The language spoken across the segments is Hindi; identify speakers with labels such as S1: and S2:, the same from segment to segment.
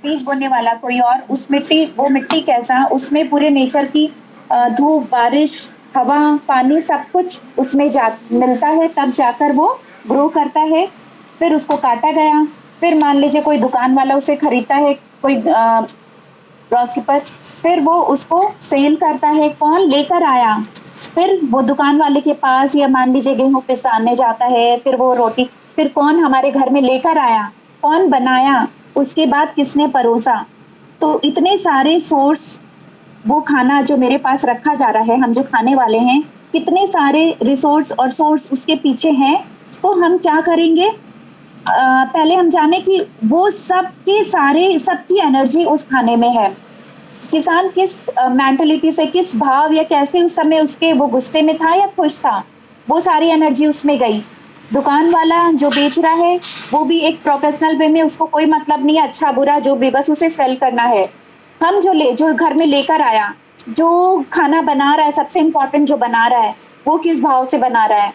S1: बीज बोने वाला कोई और, उस मिट्टी, वो मिट्टी कैसा, उसमें पूरे नेचर की धूप, बारिश, हवा, पानी सब कुछ उसमें जा मिलता है, तब जाकर वो ग्रो करता है। फिर उसको काटा गया, फिर मान लीजिए कोई दुकान वाला उसे खरीदता है, कोई शॉपकीपर, फिर वो उसको सेल करता है। कौन लेकर आया? फिर वो दुकान वाले के पास, या मान लीजिए गेहूं पिसाने जाता है, फिर वो रोटी, फिर कौन हमारे घर में लेकर आया, कौन बनाया, उसके बाद किसने परोसा। तो इतने सारे सोर्स, वो खाना जो मेरे पास रखा जा रहा है, हम जो खाने वाले हैं, कितने सारे रिसोर्स और सोर्स उसके पीछे हैं। तो हम क्या करेंगे, पहले हम जाने कि वो सबके सारे, सबकी एनर्जी उस खाने में है। किसान किस मेंटालिटी से, किस भाव या कैसे उस समय उसके, वो गुस्से में था या खुश था, वो सारी एनर्जी उसमें गई। दुकान वाला जो बेच रहा है, वो भी एक प्रोफेशनल वे में, उसको कोई मतलब नहीं अच्छा बुरा, जो भी बस उसे सेल करना है। हम जो घर में लेकर आया, जो खाना बना रहा है, सबसे इम्पोर्टेंट जो बना रहा है, वो किस भाव से बना रहा है,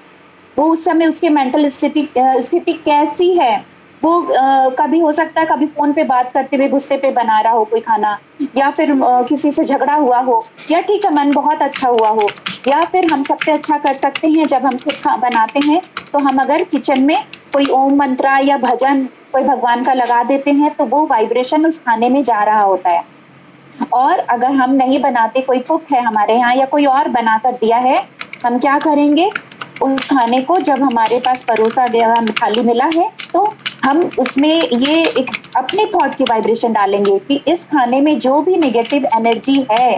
S1: वो उस समय उसके मेंटल स्थिति कैसी है। वो कभी हो सकता है कभी फोन पे बात करते हुए गुस्से पे बना रहा हो कोई खाना, या फिर किसी से झगड़ा हुआ हो, या ठीक है मन बहुत अच्छा हुआ हो, या फिर हम सबसे अच्छा कर सकते हैं जब हम खुद बनाते हैं, तो हम अगर किचन में कोई ओम मंत्रा या भजन कोई भगवान का लगा देते हैं, तो वो वाइब्रेशन उस खाने में जा रहा होता है। और अगर हम नहीं बनाते, कोई कुक है हमारे यहाँ या कोई और बनाकर दिया है, हम क्या करेंगे, उस खाने को जब हमारे पास परोसा गया, थाली मिला है, तो हम उसमें ये एक अपने थॉट की वाइब्रेशन डालेंगे कि इस खाने में जो भी नेगेटिव एनर्जी है,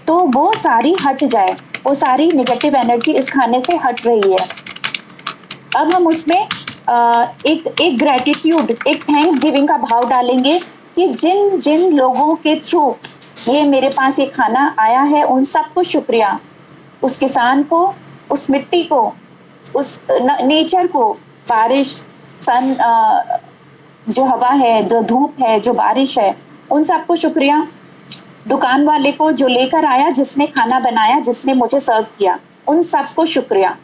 S1: तो वो सारी हट जाए, वो सारी नेगेटिव एनर्जी इस खाने से हट रही है। अब हम उसमें एक ग्रेटिट्यूड, एक थैंक्स गिविंग का भाव डालेंगे कि जिन जिन लोगों के थ्रू ये मेरे पास ये खाना आया है, उन सबको शुक्रिया। उस किसान को, उस मिट्टी को, उस नेचर को, बारिश, सन, जो हवा है, जो धूप है, जो बारिश है, उन सबको शुक्रिया। दुकान वाले को जो लेकर आया, जिसने खाना बनाया, जिसने मुझे सर्व किया, उन सबको शुक्रिया।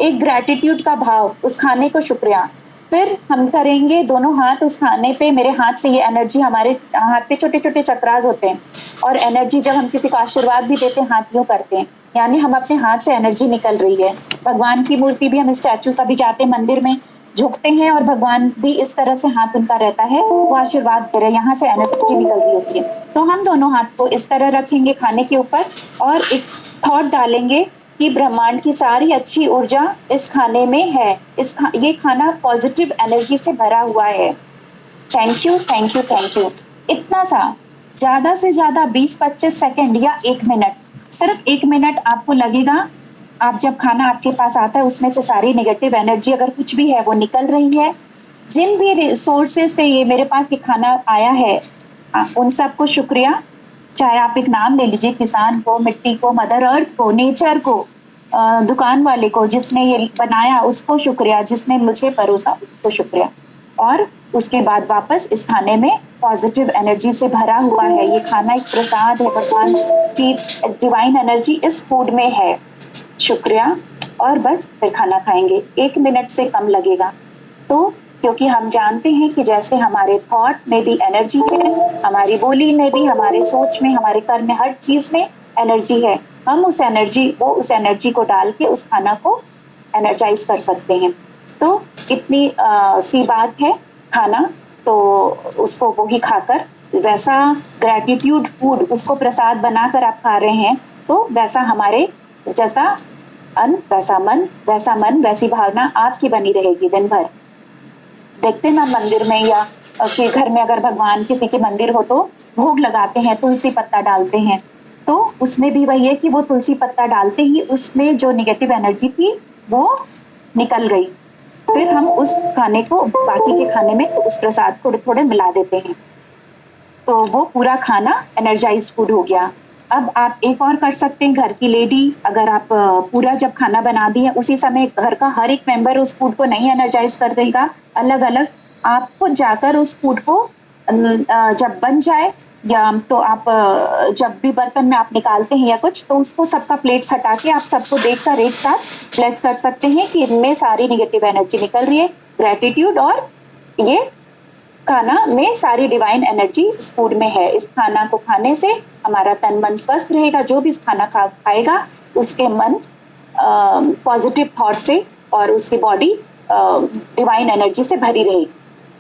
S1: एक ग्रेटिट्यूड का भाव, उस खाने को शुक्रिया। फिर हम करेंगे दोनों हाथ उस खाने पे, मेरे हाथ से ये एनर्जी, हमारे हाथ पे छोटे छोटे चक्रास होते हैं, और एनर्जी जब हम किसी को आशीर्वाद भी देते हैं, हाथ यूं करते हैं, यानी हम अपने हाथ से एनर्जी निकल रही है। भगवान की मूर्ति भी, हम स्टैचू कभी जाते मंदिर में झुकते हैं, और भगवान भी इस तरह से हाथ उनका रहता है, वो आशीर्वाद दे रहे हैं, यहाँ से एनर्जी निकल रही होती है। तो हम दोनों हाथ को इस तरह रखेंगे खाने के ऊपर, और एक थॉट डालेंगे कि ब्रह्मांड की सारी अच्छी ऊर्जा इस खाने में है, ये खाना पॉजिटिव एनर्जी से भरा हुआ है। Thank you, thank you, thank you. इतना सा, ज्यादा से ज्यादा 20-25 सेकंड या 1 मिनट, सिर्फ 1 मिनट आपको लगेगा। आप जब खाना आपके पास आता है, उसमें से सारी नेगेटिव एनर्जी अगर कुछ भी है वो निकल रही है। जिन भी रिसोर्सेज से ये मेरे पास ये खाना आया है, उन सबको शुक्रिया। चाहे आप एक नाम ले लीजिए, किसान को, मिट्टी को, मदर अर्थ को, नेचर को, दुकान वाले को जिसने ये बनाया उसको शुक्रिया, जिसने मुझे परोसा उसको शुक्रिया। और उसके बाद वापस इस खाने में पॉजिटिव एनर्जी से भरा हुआ है। ये खाना एक प्रसाद है, भगवान की डिवाइन एनर्जी इस फूड में है। शुक्रिया। और बस फिर खाना खाएंगे, 1 मिनट से कम लगेगा। तो क्योंकि हम जानते हैं कि जैसे हमारे थॉट में भी एनर्जी है, हमारी बोली में भी, हमारे सोच में, हमारे कर्म में, हर चीज में एनर्जी है। हम उस एनर्जी को डाल के उस खाना को एनर्जाइज कर सकते हैं। तो इतनी सी बात है खाना, तो उसको वो ही खाकर, वैसा ग्रेटिट्यूड फूड, उसको प्रसाद बनाकर आप खा रहे हैं, तो वैसा हमारे, जैसा अन्न वैसा मन वैसी भावना आपकी बनी रहेगी दिन भर। देखते ना मंदिर में या कि घर में अगर भगवान किसी के मंदिर हो तो भोग लगाते हैं, तुलसी पत्ता डालते हैं, तो उसमें भी वही है कि वो तुलसी पत्ता डालते ही उसमें जो नेगेटिव एनर्जी थी वो निकल गई। फिर हम उस खाने को, बाकी के खाने में उस प्रसाद को थोड़े मिला देते हैं, तो वो पूरा खाना एनर्जाइज फूड हो गया। अब आप एक और कर सकते हैं, घर की लेडी, अगर आप पूरा जब खाना बना दिए, उसी समय घर का हर एक मेंबर उस फूड को नहीं एनर्जाइज कर देगा, अलग अलग आपको जाकर उस फूड को जब बन जाए, या तो आप जब भी बर्तन में आप निकालते हैं या कुछ, तो उसको सबका प्लेट्स हटा के आप सबको देखकर एक साथ ब्लेस कर सकते हैं कि इनमें सारी निगेटिव एनर्जी निकल रही है। ग्रेटिट्यूड और ये खाना में सारी डिवाइन एनर्जी इस फूड में है। इस खाना को खाने से हमारा तन मन स्वस्थ रहेगा। जो भी इस खाना खाएगा उसके मन पॉजिटिव थॉट से और उसकी बॉडी डिवाइन एनर्जी से भरी रहेगी।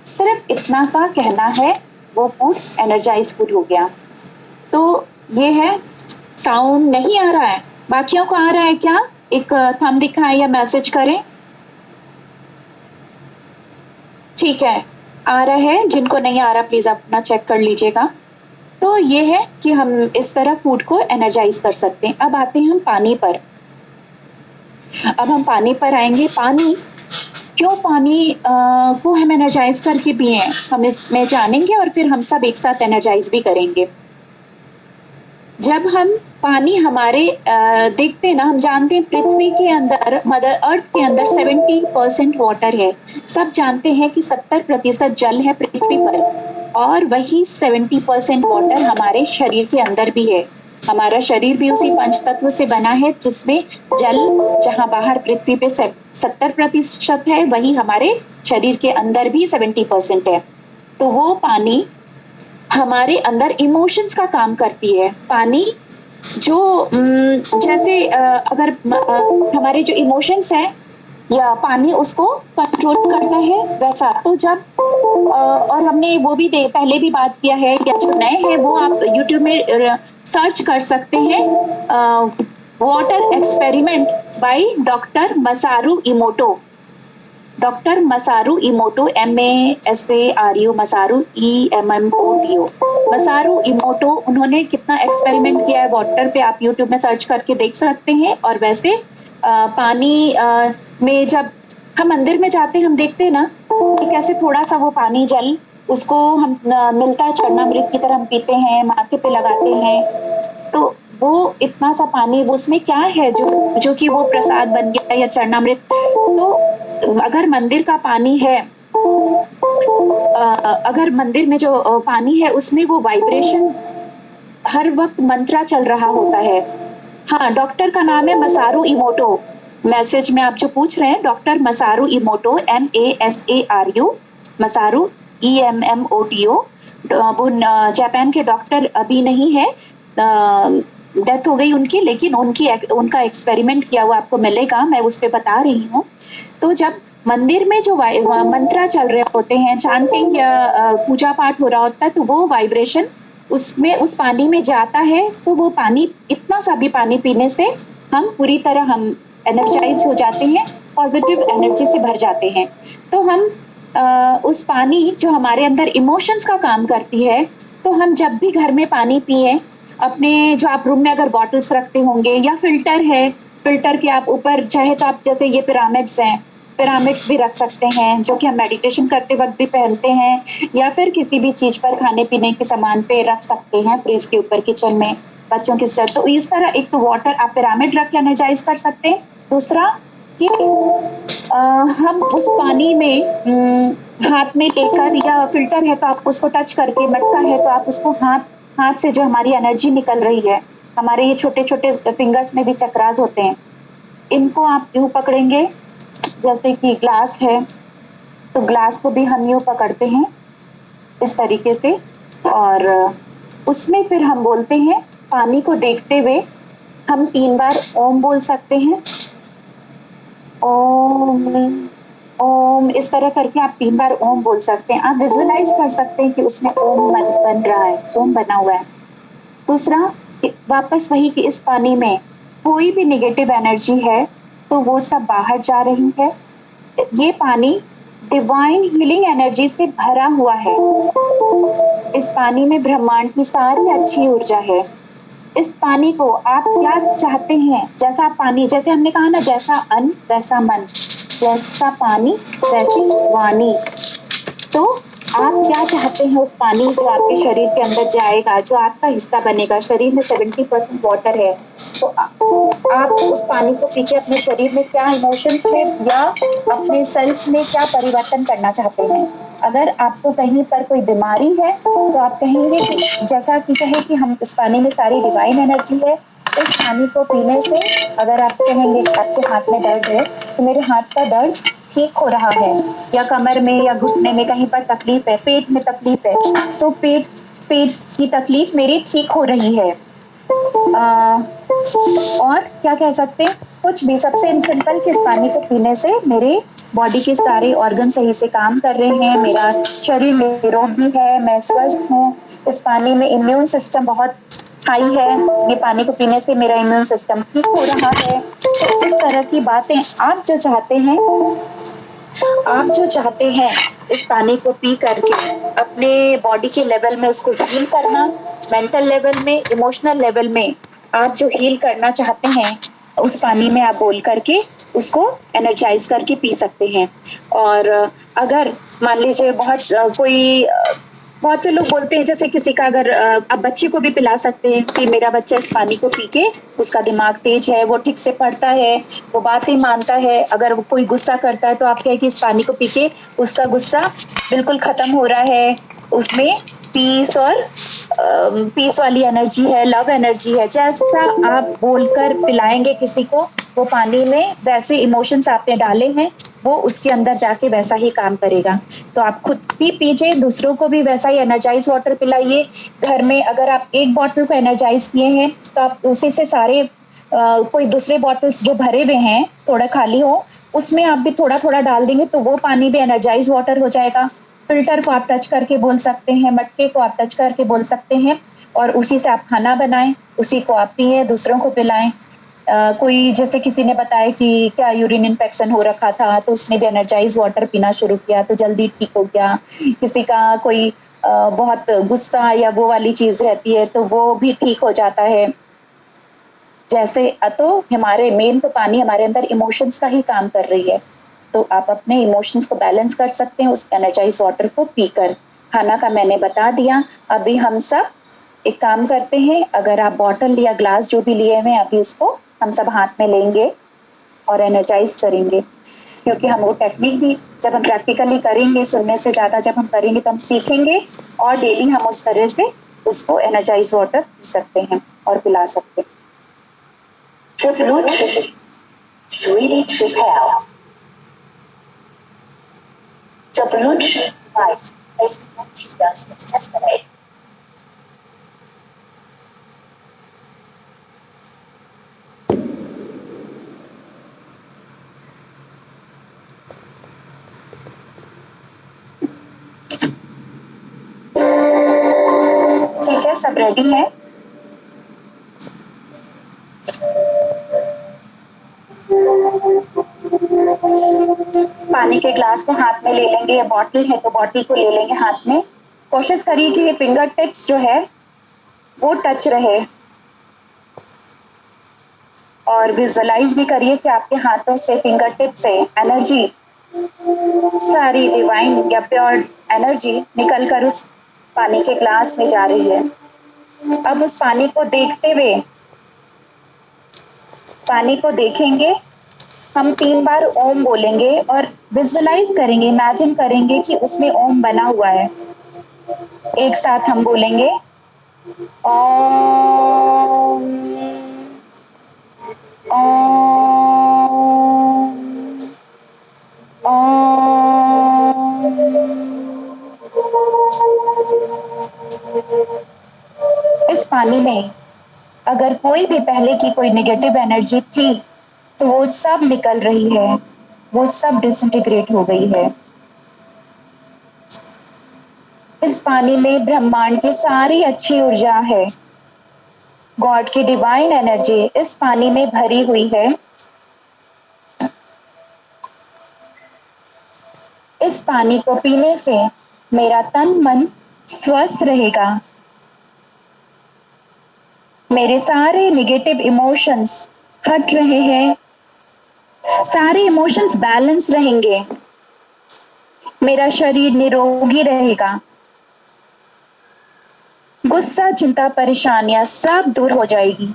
S1: सिर्फ इतना सा कहना है, वो फूड एनर्जाइज फूड हो गया। तो ये है। साउंड नहीं आ रहा है? बाकियों को आ रहा है क्या? एक थंब दिखाएं या मैसेज करें। ठीक है, आ रहा है। जिनको नहीं आ रहा प्लीज अपना चेक कर लीजिएगा। तो ये है कि हम इस तरह फूड को एनर्जाइज कर सकते हैं। अब आते हैं हम पानी पर। अब हम पानी पर आएंगे। पानी क्यों पानी को हम एनर्जाइज करके पिए हम इसमें जानेंगे और फिर हम सब एक साथ एनर्जाइज भी करेंगे। जब हम पानी हमारे देखते हैं ना, हम जानते हैं पृथ्वी के अंदर, मदर अर्थ के अंदर 70% वाटर है। सब जानते हैं कि 70% जल है पृथ्वी पर और वही 70% वाटर हमारे शरीर के अंदर भी है। हमारा शरीर भी उसी पंच तत्व से बना है, जिसमें जल जहां बाहर पृथ्वी पे 70% है, वही हमारे शरीर के अंदर भी 70% है। तो वो पानी हमारे अंदर इमोशंस का काम करती है। पानी जो जैसे अगर हमारे जो इमोशंस हैं या पानी उसको कंट्रोल करता है वैसा। तो जब और हमने वो भी पहले भी बात किया है, या जो नए हैं वो आप YouTube में सर्च कर सकते हैं, water experiment by doctor मसारू इमोटो। Doctor मसारू इमोटो, MASARU, मसारू EMMOTO, मसारू इमोटो। उन्होंने कितना एक्सपेरिमेंट किया है वाटर पे, आप यूट्यूब में सर्च करके देख सकते हैं। और वैसे पानी में जब हम मंदिर में जाते हैं, हम देखते हैं ना कि कैसे थोड़ा सा वो पानी जल उसको हम मिलता है, चरणामृत की तरह हम पीते हैं, माथे पे लगाते हैं। तो वो इतना सा पानी, वो उसमें क्या है जो कि वो प्रसाद बन गया या चरणामृत। तो अगर मंदिर का पानी है, अगर मंदिर में जो पानी है उसमें वो वाइब्रेशन हर वक्त मंत्रा चल रहा होता है। हाँ, डॉक्टर का नाम है मसारू इमोटो। मैसेज में आप जो पूछ रहे हैं, डॉक्टर मसारू इमोटो, MASARU, मसारू EMMOTO। वो जापान के डॉक्टर अभी नहीं है, डेथ हो गई उनकी, लेकिन उनका एक्सपेरिमेंट किया हुआ आपको मिलेगा, मैं उस पर बता रही हूँ। तो जब मंदिर में जो मंत्रा चल रहे होते हैं, चैंटिंग या पूजा पाठ हो रहा होता है, तो वो वाइब्रेशन उसमें उस पानी में जाता है। तो वो पानी, इतना सा भी पानी पीने से हम पूरी तरह हम एनर्जाइज हो जाते हैं, पॉजिटिव एनर्जी से भर जाते हैं। तो हम उस पानी जो हमारे अंदर इमोशंस का काम करती है, तो हम जब भी घर में पानी पिए, अपने जो आप रूम में अगर बॉटल्स रखते होंगे या फिल्टर है, फिल्टर के आप ऊपर चाहे तो आप, जैसे ये पिरामिड्स हैं, पिरामिड्स भी रख सकते हैं, जो कि हम मेडिटेशन करते वक्त भी पहनते हैं, या फिर किसी भी चीज पर, खाने पीने के सामान पे रख सकते हैं, फ्रिज के ऊपर, किचन में, बच्चों के साथ। तो इस तरह एक तो वाटर आप पिरामिड रख के एनर्जाइज कर सकते हैं। दूसरा कि हम उस पानी में हाथ में लेकर, या फिल्टर है तो आप उसको टच करके, मटका है तो आप उसको हाथ से जो हमारी एनर्जी निकल रही है, हमारे ये छोटे छोटे फिंगर्स में भी चक्रास होते हैं, इनको आप यूं पकड़ेंगे। जैसे कि ग्लास है तो ग्लास को भी हम यूं पकड़ते हैं इस तरीके से, और उसमें फिर हम बोलते हैं, पानी को देखते हुए हम 3 बार ओम बोल सकते हैं। ओम ओम, इस तरह करके आप 3 बार ओम बोल सकते हैं। आप विजुअलाइज कर सकते हैं कि उसमें ओम बन रहा है, ओम बना हुआ है। दूसरा, वापस वही कि इस पानी में कोई भी नेगेटिव एनर्जी है तो वो सब बाहर जा रही है। ये पानी डिवाइन हीलिंग एनर्जी से भरा हुआ है। इस पानी में ब्रह्मांड की सारी अच्छी ऊर्जा है। इस पानी को आप क्या चाहते हैं, जैसा पानी, जैसे हमने कहा ना, जैसा अन्न वैसा मन, जैसा पानी वैसी वाणी। तो आप क्या चाहते हैं, उस पानी जो आपके शरीर के अंदर जाएगा, जो आपका हिस्सा बनेगा। शरीर में 70% वाटर है, तो आप उस पानी को पी के अपने शरीर में क्या इमोशंस है या अपने सेल्स में क्या परिवर्तन करना चाहते हैं। अगर आपको कहीं पर कोई बीमारी है तो आप कहेंगे कि, जैसा कि कहे कि हम इस पानी में सारी डिवाइन एनर्जी है, इस पानी को पीने से, अगर आप कहेंगे आपके हाथ में दर्द है तो मेरे हाथ का दर्द ठीक हो रहा है, या कमर में या घुटने में कहीं पर तकलीफ है, पेट में तकलीफ है, तो पेट पेट की तकलीफ मेरी ठीक हो रही है। और क्या कह सकते हैं, कुछ भी सबसे सिंपल कि इस पानी को पीने से मेरे बॉडी के सारे ऑर्गन सही से काम कर रहे हैं, मेरा शरीर निरोगी है, मैं स्वस्थ हूँ। इस पानी में इम्यून सिस्टम बहुत हाई है, ये पानी को पीने से मेरा इम्यून सिस्टम ठीक हो रहा है। तो इस तरह की बातें आप जो चाहते हैं इस पानी को पी करके अपने बॉडी के लेवल में उसको हील करना, मेंटल लेवल में, इमोशनल लेवल में आप जो हील करना चाहते हैं, उस पानी में आप बोल करके उसको एनर्जाइज करके पी सकते हैं। और अगर मान लीजिए बहुत से लोग बोलते हैं, जैसे किसी का अगर आप बच्चे को भी पिला सकते हैं कि मेरा बच्चा इस पानी को पी के, उसका दिमाग तेज है, वो ठीक से पढ़ता है, वो बातें मानता है। अगर वो कोई गुस्सा करता है तो आप कहें कि इस पानी को पी के उसका गुस्सा बिल्कुल खत्म हो रहा है, उसमें पीस और पीस वाली एनर्जी है, लव एनर्जी है। जैसा आप बोलकर पिलाएंगे किसी को, वो पानी में वैसे इमोशंस आपने डाले हैं, वो उसके अंदर जाके वैसा ही काम करेगा। तो आप खुद भी पीजिए, दूसरों को भी वैसा ही एनर्जाइज वाटर पिलाइए। घर में अगर आप एक बॉटल को एनर्जाइज किए हैं तो आप उसी से सारे कोई दूसरे बॉटल्स जो भरे हुए हैं थोड़ा खाली हो, उसमें आप भी थोड़ा थोड़ा डाल देंगे तो वो पानी भी एनर्जाइज वाटर हो जाएगा। फिल्टर को आप टच करके बोल सकते हैं, मटके को आप टच करके बोल सकते हैं, और उसी से आप खाना बनाएं, उसी को आप पिए, दूसरों को पिलाएं। कोई जैसे किसी ने बताया कि क्या यूरिन इन्फेक्शन हो रखा था तो उसने भी एनर्जाइज वाटर पीना शुरू किया तो जल्दी ठीक हो गया। किसी का कोई बहुत गुस्सा या वो वाली चीज रहती है तो वो भी ठीक हो जाता है। जैसे तो हमारे मेन तो पानी हमारे अंदर इमोशंस का ही काम कर रही है, तो आप अपने इमोशंस को बैलेंस कर सकते हैं उस एनर्जाइज वाटर को पीकर। खाना का मैंने बता दिया। अभी हम सब एक काम करते हैं, अगर आप बॉटल या ग्लास जो भी लिए हुए अभी इसको हम सब हाथ में लेंगे और एनर्जाइज करेंगे, क्योंकि हम वो टेक्निक भी जब हम प्रैक्टिकली करेंगे, सुनने से ज्यादा जब हम करेंगे तो हम सीखेंगे, और डेली हम उस तरह से उसको एनर्जाइज वाटर पी सकते हैं और पिला सकते हैं। The Bluetooth is ready to pair. The Bluetooth device is connected successfully. ठीक है, सब रेडी है। पानी के ग्लास को हाथ में ले लेंगे, या बॉटल है तो बॉटल को ले लेंगे हाथ में। कोशिश करिए कि ये फिंगर टिप्स जो है वो टच रहे, और विजुअलाइज भी करिए कि आपके हाथों से, फिंगर टिप से एनर्जी, सारी डिवाइन या प्योर एनर्जी निकल कर उस पानी के ग्लास में जा रही है। अब उस पानी को देखते हुए, पानी को देखेंगे, हम 3 बार ओम बोलेंगे और विजुअलाइज करेंगे, इमेजिन करेंगे कि उसमें ओम बना हुआ है। एक साथ हम बोलेंगे ओम ओम ओम। इस पानी में अगर कोई भी पहले की कोई नेगेटिव एनर्जी थी तो वो सब निकल रही है, वो सब डिसइंटीग्रेट हो गई है। इस पानी में ब्रह्मांड की सारी अच्छी ऊर्जा है, गॉड की डिवाइन एनर्जी इस पानी में भरी हुई है। इस पानी को पीने से मेरा तन मन स्वस्थ रहेगा, मेरे सारे नेगेटिव इमोशंस हट रहे हैं, सारे इमोशंस बैलेंस रहेंगे, मेरा शरीर निरोगी रहेगा, गुस्सा, चिंता, परेशानियां सब दूर हो जाएगी,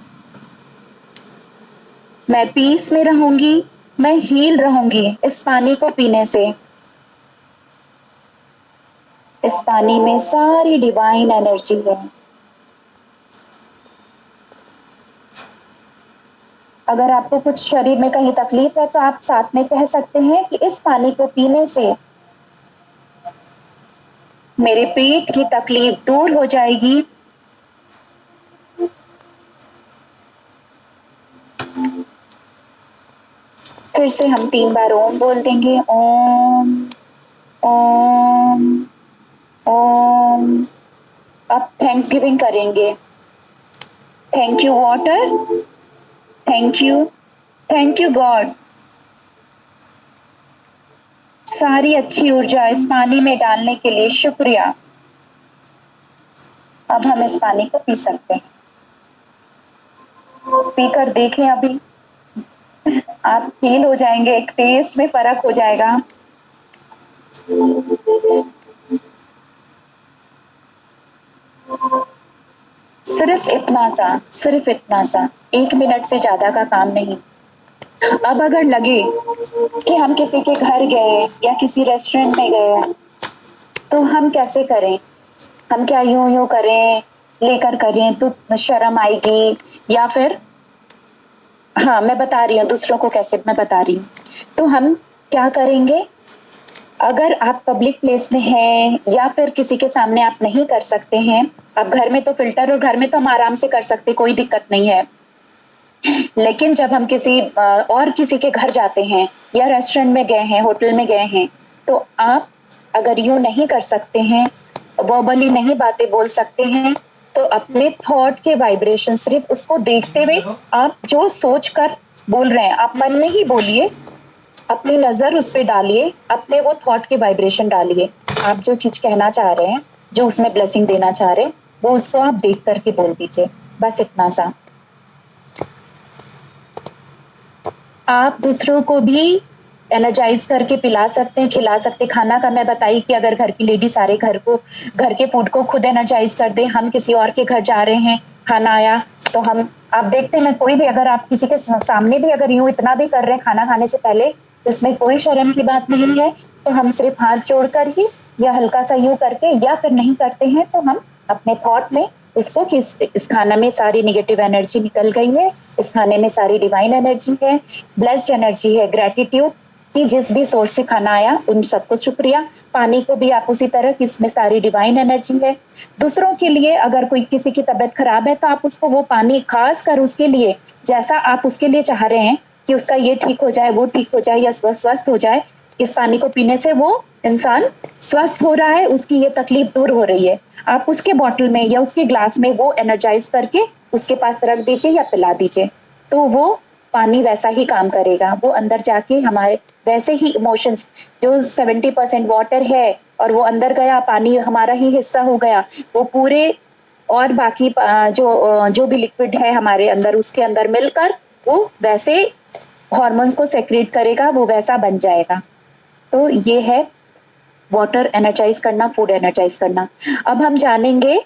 S1: मैं पीस में रहूंगी, मैं हील रहूंगी इस पानी को पीने से। इस पानी में सारी डिवाइन एनर्जी है। अगर आपको कुछ शरीर में कहीं तकलीफ है तो आप साथ में कह सकते हैं कि इस पानी को पीने से मेरे पेट की तकलीफ दूर हो जाएगी। फिर से हम 3 बार ओम बोल देंगे। ओम ओम ओम। अब थैंक्स गिविंग करेंगे। Thank you water, thank you God. सारी अच्छी ऊर्जा इस पानी में डालने के लिए शुक्रिया। अब हम इस पानी को पी सकते हैं। पीकर देखें, अभी आप फील हो जाएंगे, एक टेस्ट में फर्क हो जाएगा। सिर्फ इतना सा 1 मिनट से ज्यादा का काम नहीं। अब अगर लगे कि हम किसी के घर गए या किसी रेस्टोरेंट में गए तो हम कैसे करें? हम क्या यूं करें, लेकर करें तो शर्म आएगी, या फिर हाँ मैं बता रही हूँ दूसरों को कैसे मैं बता रही हूँ। तो हम क्या करेंगे, अगर आप पब्लिक प्लेस में हैं या फिर किसी के सामने आप नहीं कर सकते हैं, आप घर में तो फिल्टर और घर में तो हम आराम से कर सकते, कोई दिक्कत नहीं है। लेकिन जब हम किसी और किसी के घर जाते हैं या रेस्टोरेंट में गए हैं, होटल में गए हैं, तो आप अगर यूं नहीं कर सकते हैं, वर्बली नहीं बातें बोल सकते हैं, तो अपने थॉट के वाइब्रेशन, सिर्फ उसको देखते हुए आप जो सोच कर बोल रहे हैं आप मन में ही बोलिए, अपनी नजर उस पर डालिए, अपने वो थॉट के वाइब्रेशन डालिए। आप जो चीज कहना चाह रहे हैं, जो उसमें ब्लेसिंग देना चाह रहे हैं, वो उसको आप देख करके बोल दीजिए। बस इतना सा। आप दूसरों को भी एनर्जाइज करके पिला सकते हैं, खिला सकते हैं। खाना का मैं बताई कि अगर घर की लेडी सारे घर के फूड को खुद एनर्जाइज कर दे। हम किसी और के घर जा रहे हैं, खाना आया तो हम, आप देखते हैं कोई भी, अगर आप किसी के सामने भी अगर यूं इतना भी कर रहे हैं खाना खाने से पहले, तो इसमें कोई शर्म की बात नहीं है। तो हम सिर्फ हाथ जोड़कर ही या हल्का सा यूं करके, या फिर नहीं करते हैं तो हम अपने थॉट में उसको कि इस खाना में सारी निगेटिव एनर्जी निकल गई है, इस खाने में सारी डिवाइन एनर्जी है, ब्लेस्ड एनर्जी है, ग्रेटिट्यूड कि जिस भी सोर्स से खाना आया उन सबको शुक्रिया। पानी को भी आप उसी तरह कि इसमें सारी डिवाइन एनर्जी है। दूसरों के लिए अगर कोई किसी की तबीयत खराब है तो आप उसको वो पानी, खास कर उसके लिए जैसा आप उसके लिए चाह रहे हैं कि उसका ये ठीक हो जाए, वो ठीक हो जाए या स्वस्थ हो जाए, इस पानी को पीने से वो इंसान स्वस्थ हो रहा है, उसकी ये तकलीफ दूर हो रही है, आप उसके बॉटल में या उसके ग्लास में वो एनर्जाइज करके उसके पास रख दीजिए या पिला दीजिए, तो वो पानी वैसा ही काम करेगा। वो अंदर जाके हमारे वैसे ही इमोशंस, जो 70% वाटर है और वो अंदर गया, पानी हमारा ही हिस्सा हो गया, वो पूरे और बाकी जो भी लिक्विड है हमारे अंदर, उसके अंदर मिलकर वो वैसे हॉर्मोन्स को सेक्रेट करेगा, वो वैसा बन जाएगा। तो ये है वाटर एनर्जाइज करना, फूड एनर्जाइज करना। अब हम जानेंगे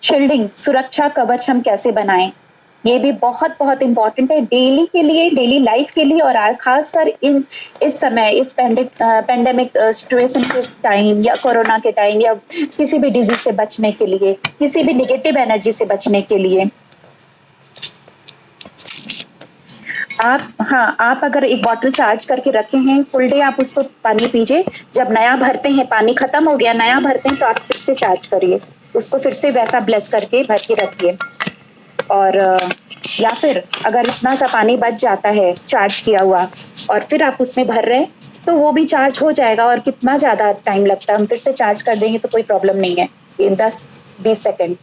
S1: शील्डिंग, सुरक्षा कवच हम कैसे बनाएं। ये भी बहुत बहुत इंपॉर्टेंट है डेली के लिए, डेली लाइफ के लिए, और खासकर इस समय, इस पेंडेमिक सिचुएशन के टाइम या कोरोना के टाइम या किसी भी डिजीज से बचने के लिए, किसी भी नेगेटिव एनर्जी से बचने के लिए। आप अगर एक बॉटल चार्ज करके रखे हैं, फुल डे आप उसको पानी पीजिए। जब नया भरते हैं, पानी खत्म हो गया, नया भरते हैं, तो आप फिर से चार्ज करिए उसको, फिर से वैसा ब्लेस करके भर के रखिए। और या फिर अगर इतना सा पानी बच जाता है चार्ज किया हुआ और फिर आप उसमें भर रहे हैं, तो वो भी चार्ज हो जाएगा। और कितना ज्यादा टाइम लगता है, हम फिर से चार्ज कर देंगे तो कोई प्रॉब्लम नहीं है, 10-20 सेकेंड।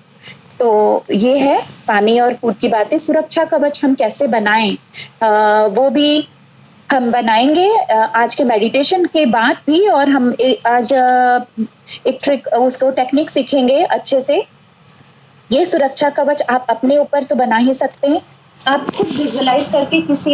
S1: तो ये है पानी और फूड की बातें। सुरक्षा कवच हम कैसे बनाएं, वो भी हम बनाएंगे आज के मेडिटेशन के बाद भी। और हम आज एक ट्रिक, उसको टेक्निक सीखेंगे अच्छे से। ये सुरक्षा कवच आप अपने ऊपर तो बना ही सकते हैं, आप खुद विजुअलाइज करके किसी